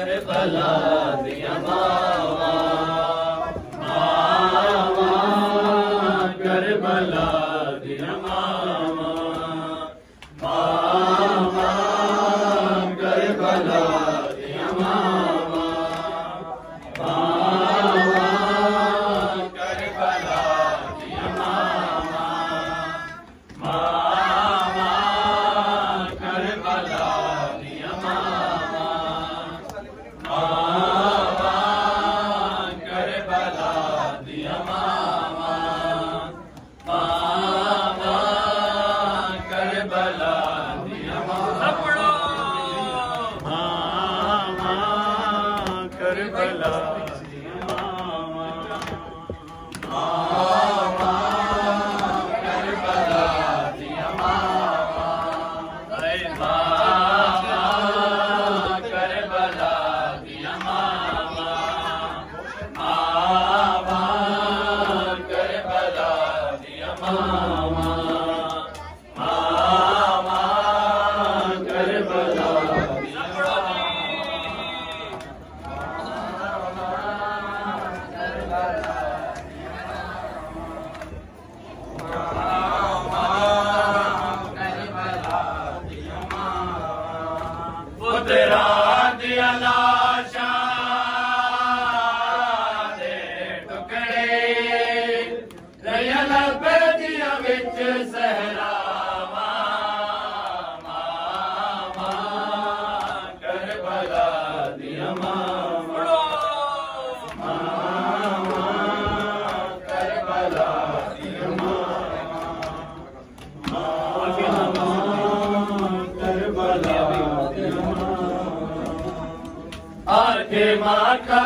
Karbala दिया मावा, मावा करबला दिया मावा, मावा करबला दिया मावा, मावा करबला दिया मावा, मावा करबला दिया मावा, मावा करबला दिया मावा, मावा करबला दिया मावा, मावा करबला दिया मावा, मावा करबला दिया मावा, अरे मावा करबला दिया मावा, मावा करबला दिया मावा, मावा करबला दिया पुत्रा दिया लाशा दे टुकड़े रयल बेदिया विच सहरावा, मावा करबला दिया मावा, मावा करबला दिया मावा, मावा करबला दिया मावा, आखे माखा